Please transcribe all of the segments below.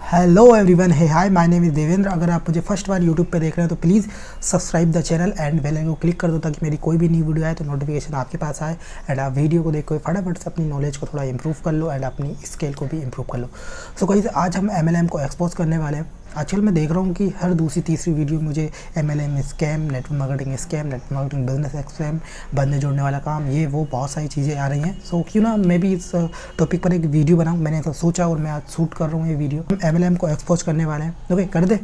Hello everyone, hey hi, my name is Devendra. अगर आप मुझे फर्स्ट बार यूट्यूब पे देख रहे हैं तो please subscribe the channel and bell icon को क्लिक कर दो ताकि मेरी कोई भी न्यू वीडियो आए तो नोटिफिकेशन आपके पास आए एंड आप वीडियो को देख के फटाफट से अपनी नॉलेज को थोड़ा इंप्रूव कर लो एंड अपनी स्केल को भी इंप्रूव कर लो। सो गाइस, आज हम MLM को एक्सपोज करने वाले हैं। आजकल मैं देख रहा हूँ कि हर दूसरी तीसरी वीडियो मुझे MLM scam, network marketing, business scam, बंदे जोड़ने वाला काम, ये वो बहुत सारी चीज़ें आ रही हैं। सो क्यों ना मैं भी इस टॉपिक पर एक वीडियो बनाऊँ। मैंने ऐसा सोचा और मैं आज शूट कर रहा हूँ ये वीडियो। हम MLM को एक्सपोज करने वाले हैं। ओके, कर दे,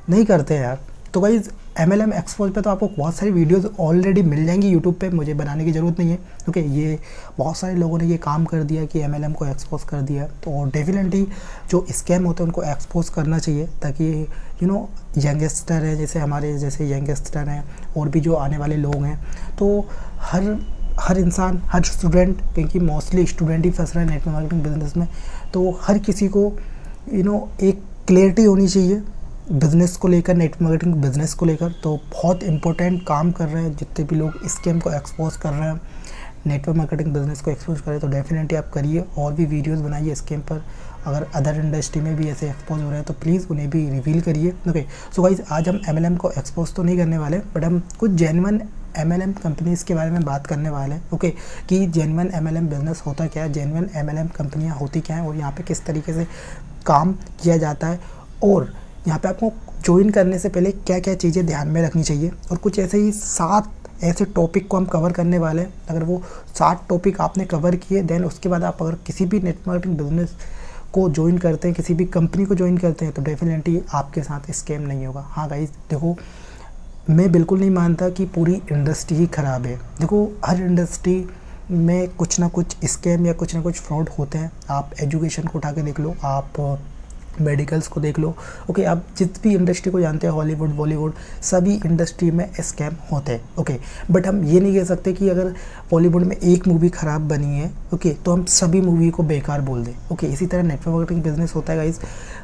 नहीं करते यार। तो गाइज MLM एक्सपोज पे तो आपको बहुत सारी वीडियोस ऑलरेडी मिल जाएंगी यूट्यूब पे, मुझे बनाने की ज़रूरत नहीं है। ओके, ये बहुत सारे लोगों ने ये काम कर दिया कि MLM को एक्सपोज कर दिया। तो डेफिनेटली जो स्कैम होते हैं उनको एक्सपोज करना चाहिए ताकि यंगस्टर है, जैसे हमारे जैसे यंगस्टर हैं और भी जो आने वाले लोग हैं, तो हर इंसान, हर स्टूडेंट, क्योंकि मोस्टली स्टूडेंट ही फंस रहे हैं नेटवर्क मार्केटिंग बिजनेस में, तो हर किसी को एक क्लियरिटी होनी चाहिए बिज़नेस को लेकर, नेटवर्क मार्केटिंग बिज़नेस को लेकर। तो बहुत इंपॉर्टेंट काम कर रहे हैं जितने भी लोग स्कैम को एक्सपोज कर रहे हैं, नेटवर्क मार्केटिंग बिज़नेस को एक्सपोज करें, तो डेफिनेटली आप करिए और भी वीडियोस बनाइए स्कैम पर। अगर अदर इंडस्ट्री में भी ऐसे एक्सपोज हो रहे हैं तो प्लीज़ उन्हें भी रिवील करिए। ओके, सो गाइज, आज हम MLM को एक्सपोज तो नहीं करने वाले, बट हम कुछ जेन्युइन MLM कंपनीज़ के बारे में बात करने वाले हैं। ओके, कि जेन्युइन MLM बिज़नेस होता क्या है, जेन्युइन MLM कंपनियाँ होती क्या हैं और यहाँ पे किस तरीके से काम किया जाता है, और यहाँ पे आपको ज्वाइन करने से पहले क्या क्या चीज़ें ध्यान में रखनी चाहिए। और कुछ ऐसे ही 7 ऐसे टॉपिक को हम कवर करने वाले हैं। अगर वो 7 टॉपिक आपने कवर किए, देन उसके बाद आप अगर किसी भी नेटवर्क मार्केटिंग बिजनेस को ज्वाइन करते हैं, किसी भी कंपनी को ज्वाइन करते हैं, तो डेफिनेटली आपके साथ स्कैम नहीं होगा। हाँ गाइस, देखो, मैं बिल्कुल नहीं मानता कि पूरी इंडस्ट्री ही ख़राब है। देखो, हर इंडस्ट्री में कुछ ना कुछ स्कैम या कुछ ना कुछ फ्रॉड होते हैं। आप एजुकेशन को उठा के देख लो, आप मेडिकल्स को देख लो। ओके, आप जिस भी इंडस्ट्री को जानते हैं, हॉलीवुड, बॉलीवुड, सभी इंडस्ट्री में स्कैम होते हैं। ओके, बट हम ये नहीं कह सकते कि अगर बॉलीवुड में एक मूवी ख़राब बनी है, ओके, तो हम सभी मूवी को बेकार बोल दें। ओके, इसी तरह नेटवर्क मार्केटिंग बिजनेस होता है गाइस।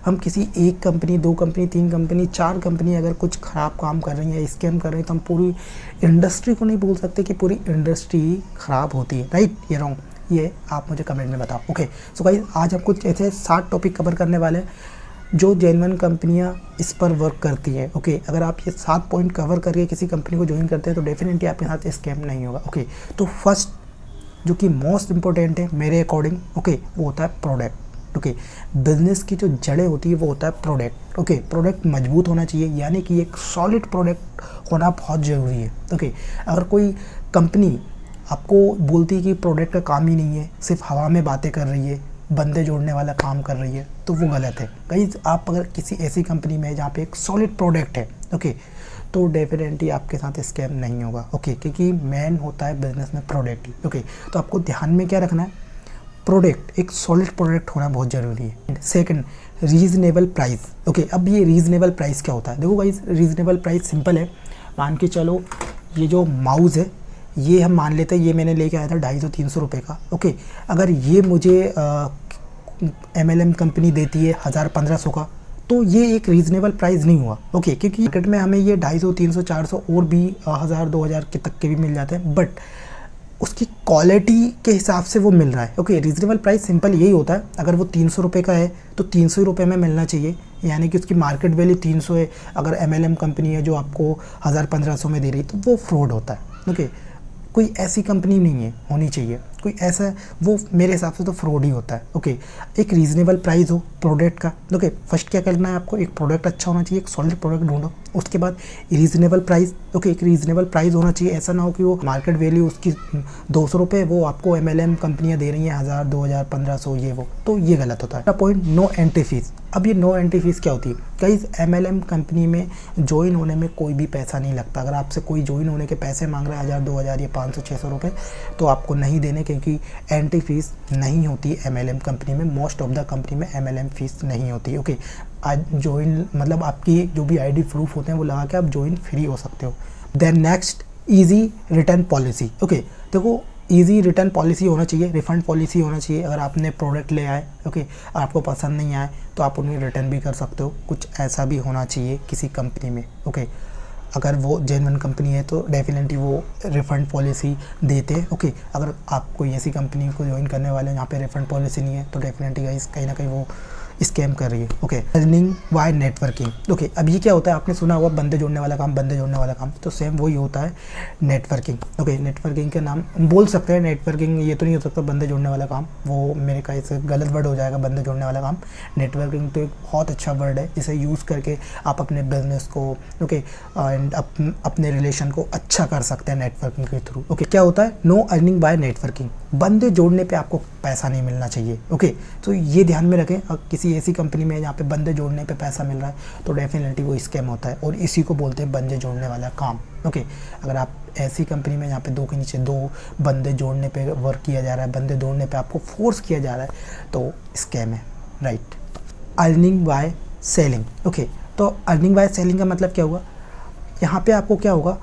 हम किसी एक कंपनी, 2 कंपनी, 3 कंपनी, 4 कंपनी अगर कुछ ख़राब काम कर रही है, स्कैम कर रही है, तो हम पूरी इंडस्ट्री को नहीं बोल सकते कि पूरी इंडस्ट्री ख़राब होती है। राइट या रॉन्ग, ये आप मुझे कमेंट में बताओ। ओके, सो गाइस, आज हम कुछ ऐसे 7 टॉपिक कवर करने वाले हैं जो जेन्युइन कंपनियां इस पर वर्क करती हैं। ओके, अगर आप ये 7 पॉइंट कवर करके किसी कंपनी को ज्वाइन करते हैं तो डेफिनेटली आपके साथ स्कैम नहीं होगा। ओके, तो फर्स्ट जो कि मोस्ट इंपॉर्टेंट है मेरे अकॉर्डिंग, ओके, वो होता है प्रोडक्ट। ओके, बिजनेस की जो जड़ें होती है वो होता है प्रोडक्ट। ओके, प्रोडक्ट मजबूत होना चाहिए, यानी कि एक सॉलिड प्रोडक्ट होना बहुत ज़रूरी है। ओके, अगर कोई कंपनी आपको बोलती है कि प्रोडक्ट का काम ही नहीं है, सिर्फ हवा में बातें कर रही है, बंदे जोड़ने वाला काम कर रही है, तो वो गलत है। गाइस, आप अगर किसी ऐसी कंपनी में जहाँ पे एक सॉलिड प्रोडक्ट है, ओके, तो डेफिनेटली आपके साथ स्कैम नहीं होगा। ओके, क्योंकि मेन होता है बिजनेस में प्रोडक्ट ही। ओके, तो आपको ध्यान में क्या रखना है, प्रोडक्ट, एक सॉलिड प्रोडक्ट होना बहुत ज़रूरी है। Second, reasonable price. ओके, अब ये रीज़नेबल प्राइस क्या होता है? देखो गाइस, रीज़नेबल प्राइस सिंपल है। मान के चलो, ये जो माउस है, ये हम मान लेते हैं ये मैंने लेके आया था 250-300 रुपये का। ओके, अगर ये मुझे MLM कंपनी देती है 1000-1500 का, तो ये एक रीज़नेबल प्राइस नहीं हुआ। ओके, क्योंकि मार्केट में हमें ये 250, 300, 400 और भी 1000-2000 के तक के भी मिल जाते हैं, बट उसकी क्वालिटी के हिसाब से वो मिल रहा है। ओके, रीज़नेबल प्राइस सिंपल यही होता है। अगर वो 300 रुपये का है तो 300 रुपये में मिलना चाहिए, यानी कि उसकी मार्केट वैल्यू 300 है। अगर MLM कंपनी है जो आपको 1000-1500 में दे रही, तो वो फ्रॉड होता है। ओके, कोई ऐसी कंपनी नहीं है, होनी चाहिए कोई ऐसा, वो मेरे हिसाब से तो फ्रॉड ही होता है। ओके, एक रीज़नेबल प्राइस हो प्रोडक्ट का। ओके, फर्स्ट क्या करना है आपको, एक प्रोडक्ट अच्छा होना चाहिए, एक सॉलिड प्रोडक्ट ढूंढो, उसके बाद रीज़नेबल प्राइस। ओके, एक रीज़नेबल प्राइस होना चाहिए, ऐसा ना हो कि वो मार्केट वैल्यू उसकी 200 रुपये, वो आपको MLM कंपनियाँ दे रही हैं 1000, 2000, 1500, ये वो, तो ये गलत होता है। Point, no entry fee. अब ये नो एंट्री फीस क्या होती है? कई MLM कंपनी में ज्वाइन होने में कोई भी पैसा नहीं लगता। अगर आपसे कोई ज्वाइन होने के पैसे मांग रहा है 1000, 2000 या 500-600 रुपये, तो आपको नहीं देने, क्योंकि एंट्री फीस नहीं होती MLM कंपनी में। मोस्ट ऑफ द कंपनी में MLM फीस नहीं होती। ओके, आज ज्वाइन मतलब आपकी जो भी ID प्रूफ होते हैं वो लगा के आप ज्वाइन फ्री हो सकते हो। Then next, easy return policy. Okay, देखो, ईजी रिटर्न पॉलिसी होना चाहिए, रिफ़ंड पॉलिसी होना चाहिए। अगर आपने प्रोडक्ट ले आए, ओके, आपको पसंद नहीं आए, तो आप उन्हें रिटर्न भी कर सकते हो। कुछ ऐसा भी होना चाहिए किसी कंपनी में। ओके, अगर वो जेन्युइन कंपनी है तो डेफिनेटली वो रिफ़ंड पॉलिसी देते हैं। ओके, अगर आप कोई ऐसी कंपनी को ज्वाइन करने वाले हैं जहाँ पे रिफ़ंड पॉलिसी नहीं है, तो डेफिनेटली गाइस कहीं ना कहीं वो स्कैम कर रही है। Okay, earning bye networking. Okay, अब ये क्या होता है, आपने सुना होगा बंदे जोड़ने वाला काम, बंदे जोड़ने वाला काम, तो सेम वही होता है नेटवर्किंग। ओके, नेटवर्किंग के नाम बोल सकते हैं नेटवर्किंग, ये तो नहीं हो सकता बंदे जोड़ने वाला काम, वो मेरे ख्याल से गलत वर्ड हो जाएगा बंदे जोड़ने वाला काम। नेटवर्किंग तो एक बहुत अच्छा वर्ड है जिसे यूज़ करके आप अपने बिजनेस को ओके एंड अपने रिलेशन को अच्छा कर सकते हैं नेटवर्किंग के थ्रू। ओके, क्या होता है नो अर्निंग बाय नेटवर्किंग, बंदे जोड़ने पे आपको पैसा नहीं मिलना चाहिए। ओके, तो ये ध्यान में रखें, अगर किसी ऐसी कंपनी में जहाँ पे बंदे जोड़ने पे पैसा मिल रहा है तो डेफिनेटली वो स्कैम होता है और इसी को बोलते हैं बंदे जोड़ने वाला काम। ओके, अगर आप ऐसी कंपनी में जहाँ पे 2 के नीचे 2 बंदे जोड़ने पे वर्क किया जा रहा है, बंदे जोड़ने पे आपको फोर्स किया जा रहा है तो स्कैम है, right. Earning by selling. Okay, तो अर्निंग बाय सेलिंग का मतलब क्या हुआ, यहाँ पे आपको क्या होगा,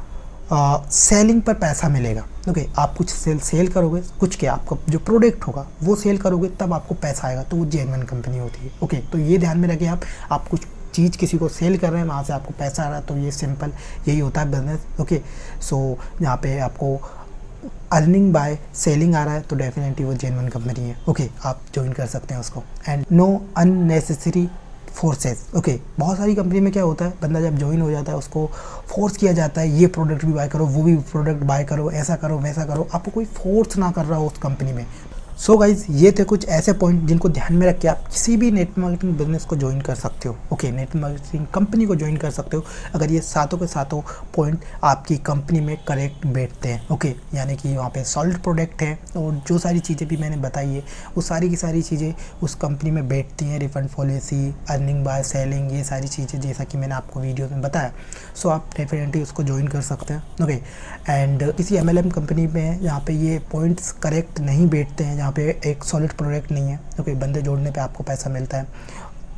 सेलिंग पर पैसा मिलेगा। ओके, आप कुछ सेल करोगे, कुछ क्या आपका जो प्रोडक्ट होगा वो सेल करोगे तब आपको पैसा आएगा, तो वो जेन्युइन कंपनी होती है। ओके, तो ये ध्यान में रखें, आप कुछ चीज़ किसी को सेल कर रहे हैं, वहाँ से आपको पैसा आ रहा है, तो ये सिंपल यही होता है बिजनेस। ओके, सो यहाँ पे आपको अर्निंग बाय सेलिंग आ रहा है तो डेफिनेटली वो जेन्युइन कंपनी है। ओके, आप ज्वाइन कर सकते हैं उसको। And know unnecessary forces. Okay, बहुत सारी कंपनी में क्या होता है, बंदा जब ज्वाइन हो जाता है उसको फोर्स किया जाता है, ये प्रोडक्ट भी बाय करो, वो भी प्रोडक्ट बाय करो, ऐसा करो वैसा करो, आपको कोई फोर्स ना कर रहा हो उस कंपनी में। सो गाइज, ये थे कुछ ऐसे पॉइंट जिनको ध्यान में रख के आप किसी भी नेट मार्केटिंग बिजनेस को ज्वाइन कर सकते हो। ओके, नेट मार्केटिंग कंपनी को ज्वाइन कर सकते हो अगर ये सातों के सातों पॉइंट आपकी कंपनी में करेक्ट बैठते हैं। ओके, यानी कि वहाँ पे सॉलिड प्रोडक्ट है और जो सारी चीज़ें भी मैंने बताई है वो सारी की सारी चीज़ें उस कंपनी में बैठती हैं, refund policy, earning by selling, ये सारी चीज़ें जैसा कि मैंने आपको वीडियो में बताया। सो आप डेफिनेटली उसको ज्वाइन कर सकते हैं। ओके, एंड किसी MLM कंपनी में जहाँ पे ये पॉइंट्स करेक्ट नहीं बैठते हैं, जहाँ पे एक सॉलिड प्रोडक्ट नहीं है, ओके, बंदे जोड़ने पे आपको पैसा मिलता है,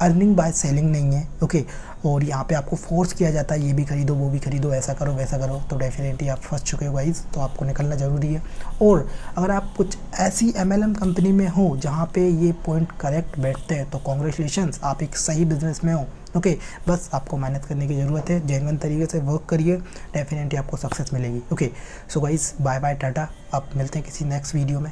अर्निंग बाय सेलिंग नहीं है, ओके, और यहाँ पे आपको फोर्स किया जाता है ये भी खरीदो वो भी खरीदो, ऐसा करो वैसा करो, तो डेफिनेटली आप फंस चुके हो गाइस, तो आपको निकलना ज़रूरी है। और अगर आप कुछ ऐसी MLM कंपनी में हो जहाँ पे ये पॉइंट करेक्ट बैठते हैं तो कॉन्ग्रेचुलेशंस, आप एक सही बिजनेस में हो। ओके, बस आपको मेहनत करने की ज़रूरत है, जेन्युइन तरीके से वर्क करिए, डेफिनेटली आपको सक्सेस मिलेगी। Okay, so guys, bye bye, tata, आप मिलते हैं किसी नेक्स्ट वीडियो में।